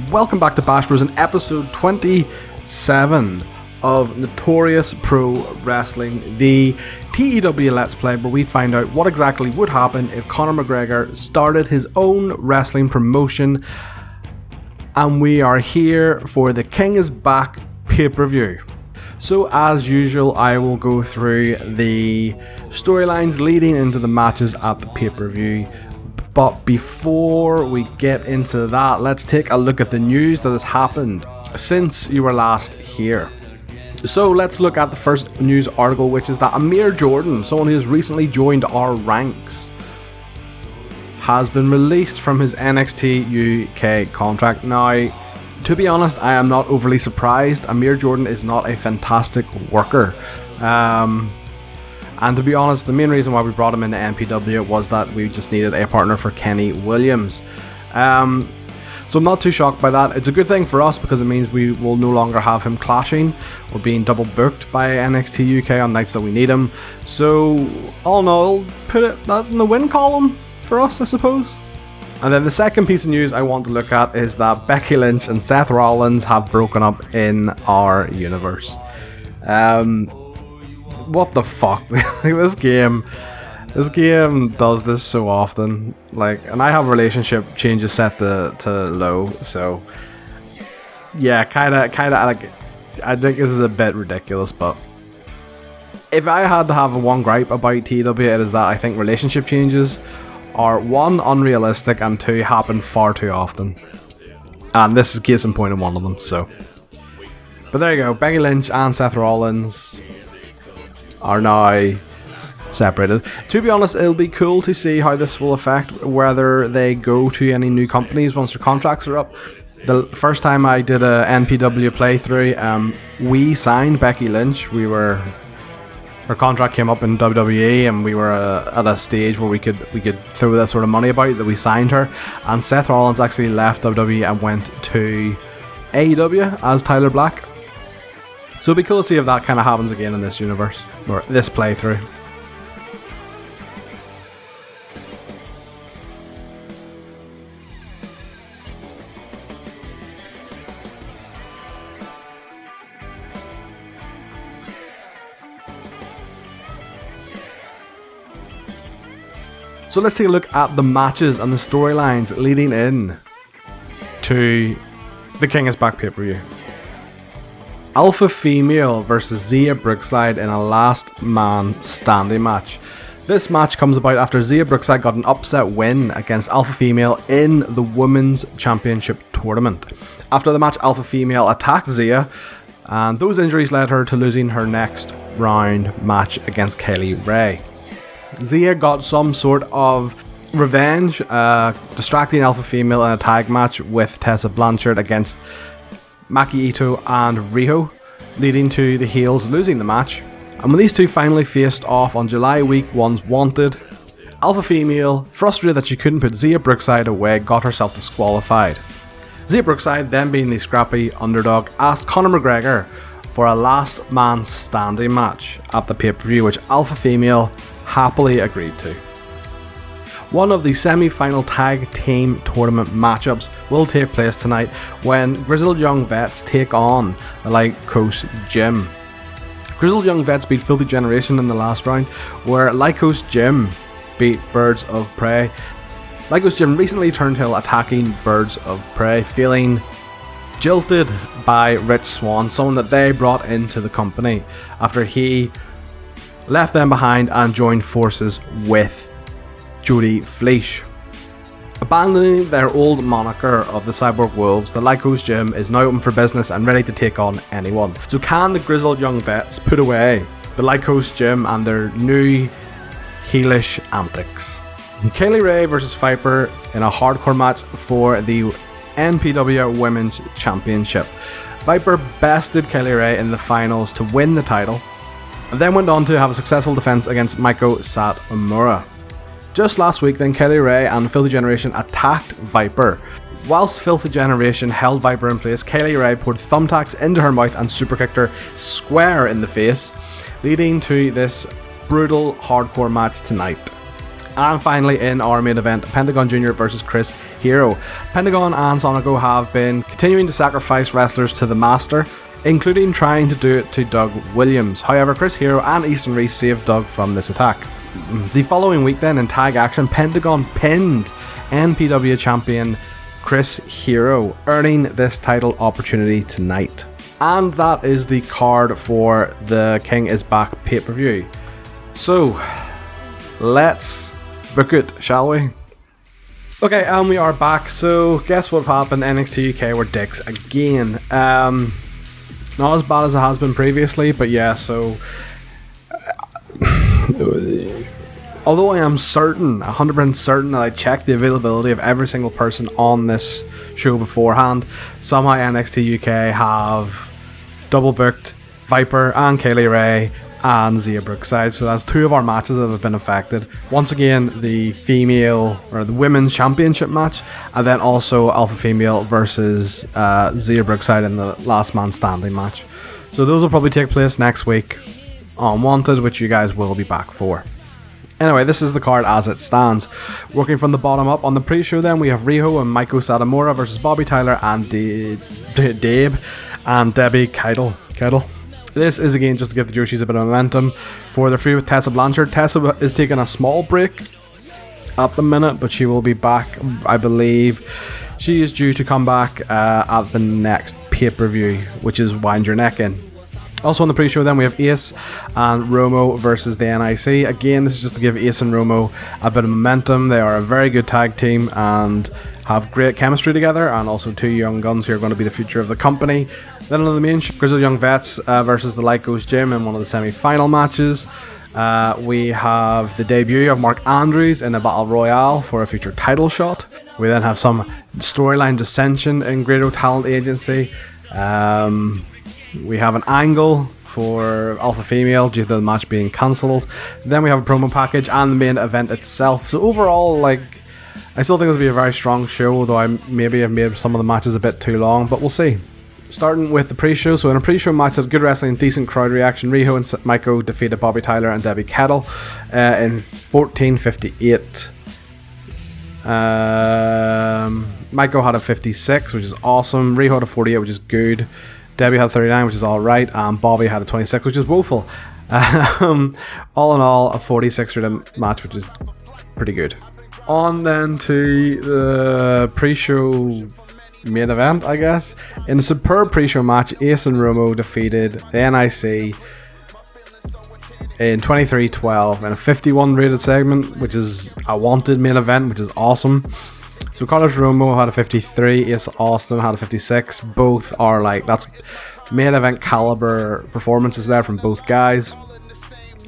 welcome back to Bash Bros in episode 27 of Notorious Pro Wrestling, the TEW Let's Play, where we find out what exactly would happen if Conor McGregor started his own wrestling promotion. And we are here for the King is Back pay-per-view. So as usual, I will go through the storylines leading into the matches at the pay-per-view. But before we get into that, let's take a look at the news that has happened since you were last here. So let's look at the first news article, which is that Amir Jordan, someone who has recently joined our ranks, has been released from his NXT UK contract. Now, to be honest, I am not overly surprised. Amir Jordan is not a fantastic worker. And to be honest, the main reason why we brought him into NPW was that we just needed a partner for Kenny Williams. So I'm not too shocked by that. It's a good thing for us because it means we will no longer have him clashing or being double booked by NXT UK on nights that we need him. So all in all, put that in the win column for us, I suppose. And then the second piece of news I want to look at is that Becky Lynch and Seth Rollins have broken up in our universe. What the fuck? This game does this so often. And I have relationship changes set to low, so yeah, kinda like, I think this is a bit ridiculous, but if I had to have one gripe about TW, it is that I think relationship changes are one, unrealistic, and two, happen far too often. And this is case in point in one of them, so. But there you go, Becky Lynch and Seth Rollins are now separated. To be honest, it'll be cool to see how this will affect whether they go to any new companies once their contracts are up. The first time I did a NPW playthrough, we signed Becky Lynch. Her contract came up in WWE, and we were at a stage where we could throw that sort of money about that we signed her. And Seth Rollins actually left WWE and went to AEW as Tyler Black. So it'd be cool to see if that kind of happens again in this universe, or this playthrough. So let's take a look at the matches and the storylines leading in to the King is Back pay-per-view. Alpha Female versus Zia Brookside in a last man standing match. This match comes about after Zia Brookside got an upset win against Alpha Female in the Women's Championship tournament. After the match, Alpha Female attacked Zia, and those injuries led her to losing her next round match against Kaylee Ray. Zia got some sort of revenge, distracting Alpha Female in a tag match with Tessa Blanchard against Maki Ito and Riho, leading to the heels losing the match. And when these two finally faced off on July Week 1's Wanted, Alpha Female, frustrated that she couldn't put Zia Brookside away, got herself disqualified. Zia Brookside, then being the scrappy underdog, asked Conor McGregor for a last man standing match at the pay-per-view, which Alpha Female happily agreed to. One of the semi-final tag team tournament matchups will take place tonight when Grizzled Young Vets take on the Light Coast Gym. Grizzled Young Vets beat Filthy Generation in the last round, where Light Coast Gym beat Birds of Prey. Light Coast Gym recently turned heel attacking Birds of Prey, feeling jilted by Rich Swann, someone that they brought into the company after he left them behind and joined forces with Jody Fleisch. Abandoning their old moniker of the Cyborg Wolves, the Light Coast Gym is now open for business and ready to take on anyone. So can the Grizzled Young Vets put away the Light Coast Gym and their new heelish antics? Kaylee Ray versus Viper in a hardcore match for the NPW Women's Championship. Viper bested Kaylee Ray in the finals to win the title, and then went on to have a successful defense against Maiko Satomura. Just last week, then, Kaylee Ray and Filthy Generation attacked Viper. Whilst Filthy Generation held Viper in place, Kaylee Ray poured thumbtacks into her mouth and superkicked her square in the face, leading to this brutal hardcore match tonight. And finally, in our main event, Pentagon Jr. versus Chris Hero. Pentagon and Sonico have been continuing to sacrifice wrestlers to the Master, including trying to do it to Doug Williams. However, Chris Hero and Easton Reese saved Doug from this attack. The following week then, in tag action, Pentagon pinned NPW champion Chris Hero, earning this title opportunity tonight. And that is the card for the King is Back pay-per-view. So, let's book it, shall we? Okay, and we are back. So, guess what happened? NXT UK were dicks again. Not as bad as it has been previously, but yeah, so... although I am certain, 100% certain that I checked the availability of every single person on this show beforehand, somehow NXT UK have double booked Viper and Kaylee Ray and Zia Brookside, so that's 2 of our matches that have been affected. Once again, the female or the women's championship match, and then also Alpha Female versus Zia Brookside in the last man standing match. So those will probably take place next week on Wanted, which you guys will be back for. Anyway, this is the card as it stands. Working from the bottom up, on the pre-show then, we have Riho and Maiko Satomura versus Bobby Tyler and Dave and Debbie Keidel. This is again just to give the Joshis a bit of momentum for their feud with Tessa Blanchard. Tessa is taking a small break at the minute, but she will be back, I believe. She is due to come back at the next pay-per-view, which is Wind Your Neck In. Also on the pre-show then, we have Ace and Romo versus the NIC. Again, this is just to give Ace and Romo a bit of momentum. They are a very good tag team and have great chemistry together, and also 2 young guns who are going to be the future of the company. Then on the main show, Grizzled Young Vets versus the Light Goes Gym in one of the semi-final matches. We have the debut of Mark Andrews in a Battle Royale for a future title shot. We then have some storyline dissension in Grado Talent Agency. We have an angle for Alpha Female due to the match being cancelled. Then we have a promo package and the main event itself. So overall, like, I still think this will be a very strong show, although I maybe have made some of the matches a bit too long, but we'll see. Starting with the pre-show. So in a pre-show match, had good wrestling, decent crowd reaction. Riho and Maiko defeated Bobby Tyler and Debbie Keidel in 14:58. Maiko had a 56, which is awesome. Riho had a 48, which is good. Debbie had 39, which is alright, and Bobby had a 26, which is woeful. All in all, a 46 rated match, which is pretty good. On then to the pre-show main event, I guess. In a superb pre-show match, Ace and Romo defeated the NIC in 23-12 in a 51 rated segment, which is a wanted main event, which is awesome. So Carlos Romo had a 53, Ace Austin had a 56. Both are like, that's main event caliber performances there from both guys.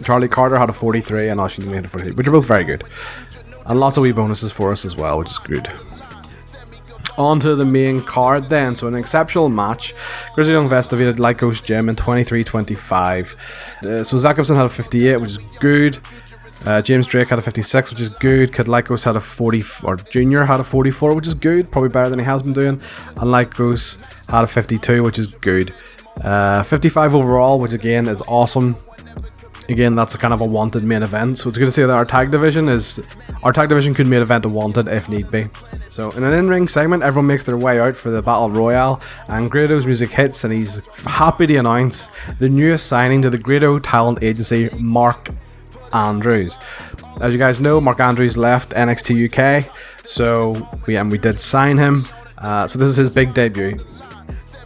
Charlie Carter had a 43 and Washington had a 43, which are both very good. And lots of wee bonuses for us as well, which is good. On to the main card then. So an exceptional match. Grizzly Young Vets defeated Light Ghost Gym in 23-25. So Zach Gibson had a 58, which is good. James Drake had a 56, which is good. Kid Lycos had a 40, or Junior had a 44, which is good, probably better than he has been doing. And Lycos had a 52, which is good. 55 overall, which again is awesome. Again, that's a kind of a wanted main event, so it's good to see that our tag division could main event a wanted if need be. So in an in-ring segment, everyone makes their way out for the Battle Royale, and Grado's music hits, and he's happy to announce the newest signing to the Grado Talent Agency, Mark Andrews. As you guys know, Mark Andrews left NXT UK, so we did sign him. So this is his big debut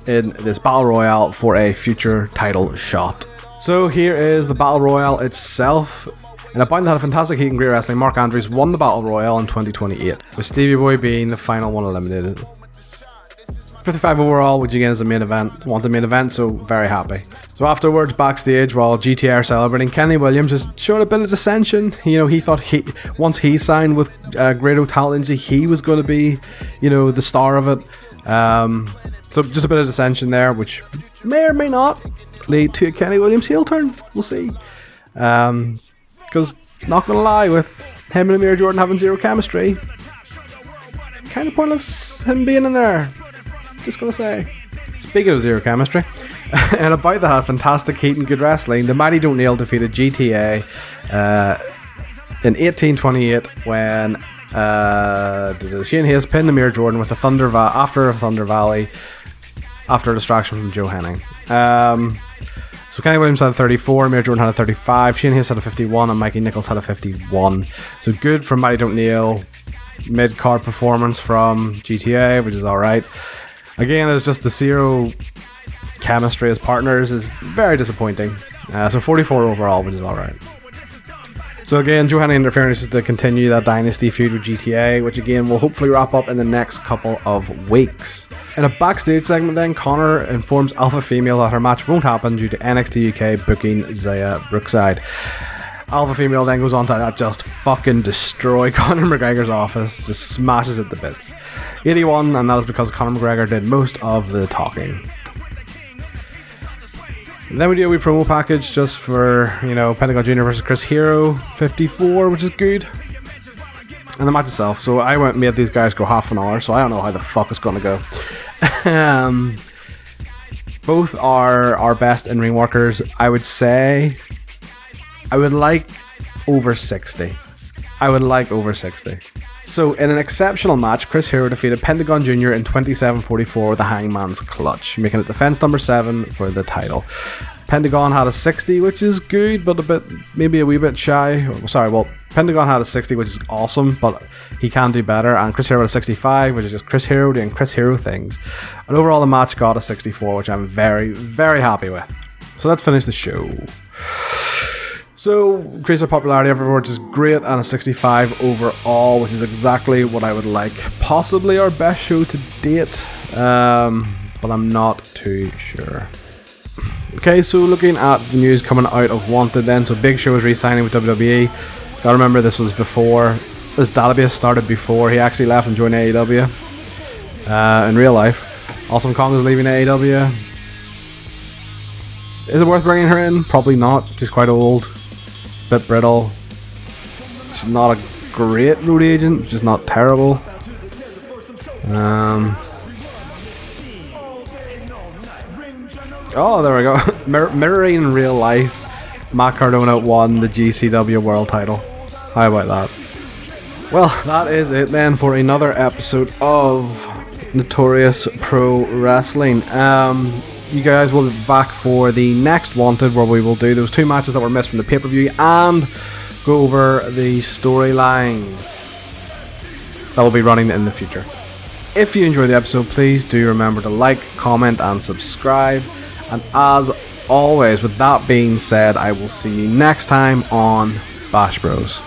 in this Battle Royale for a future title shot. So here is the Battle Royale itself. In a bout that had a fantastic heat and great wrestling, Mark Andrews won the Battle Royale in 2028, with Stevie Boy being the final one eliminated. 55 overall, which again is a main event, wanted main event, so very happy. So afterwards, backstage, while GTR are celebrating, Kenny Williams is showing a bit of dissension. You know, he thought once he signed with Grado Talent Agency, he was going to be, you know, the star of it. So just a bit of dissension there, which may or may not lead to a Kenny Williams heel turn. We'll see. Because, not going to lie, with him and Amir Jordan having zero chemistry, kind of pointless him being in there. Just gonna say. Speaking of zero chemistry, and about that fantastic heat and good wrestling, the Mighty Don't Nail defeated GTA In 1828, when Shane Hayes pinned Amir Jordan with after a Thunder Valley, after a distraction from Joe Henning. So Kenny Williams had a 34, Amir Jordan had a 35, Shane Hayes had a 51, and Mikey Nichols had a 51. So good from Matty Don't Kneel. Mid-card performance from GTA, which is alright. Again, it's just the zero chemistry as partners is very disappointing. So 44 overall, which is alright. So again, Joe Henning interference is to continue that Dynasty feud with GTA, which again will hopefully wrap up in the next couple of weeks. In a backstage segment then, Connor informs Alpha Female that her match won't happen due to NXT UK booking Zaya Brookside. Alpha Female then goes on to just fucking destroy Conor McGregor's office, just smashes it to bits. 81, and that is because Conor McGregor did most of the talking. Then we do a wee promo package just for, Pentagon Jr. versus Chris Hero, 54, which is good. And the match itself, so I made these guys go half an hour, so I don't know how the fuck it's going to go. Both are our best in-ring workers. I would say I would like over 60. So, in an exceptional match, Chris Hero defeated Pentagon Jr. in 27:44 with a Hangman's Clutch, making it defense number 7 for the title. Pentagon had a 60, which is good, but maybe a wee bit shy. Pentagon had a 60, which is awesome, but he can do better. And Chris Hero had a 65, which is just Chris Hero doing Chris Hero things. And overall, the match got a 64, which I'm very, very happy with. So let's finish the show. So, increase our popularity everywhere, which is great, and a 65 overall, which is exactly what I would like. Possibly our best show to date, but I'm not too sure. Okay, so looking at the news coming out of Wanted then, so Big Show is re-signing with WWE. Gotta remember this database started before he actually left and joined AEW. In real life. Awesome Kong is leaving AEW. Is it worth bringing her in? Probably not. She's quite old. Bit brittle. She's not a great road agent, just not terrible. Oh, there we go. Mirroring in real life, Matt Cardona won the GCW World title. How about that? Well, that is it then for another episode of Notorious Pro Wrestling. You guys will be back for the next Wanted, where we will do those 2 matches that were missed from the pay-per-view and go over the storylines that will be running in the future. If you enjoyed the episode, please do remember to like, comment and subscribe. And as always, with that being said, I will see you next time on Bash Bros.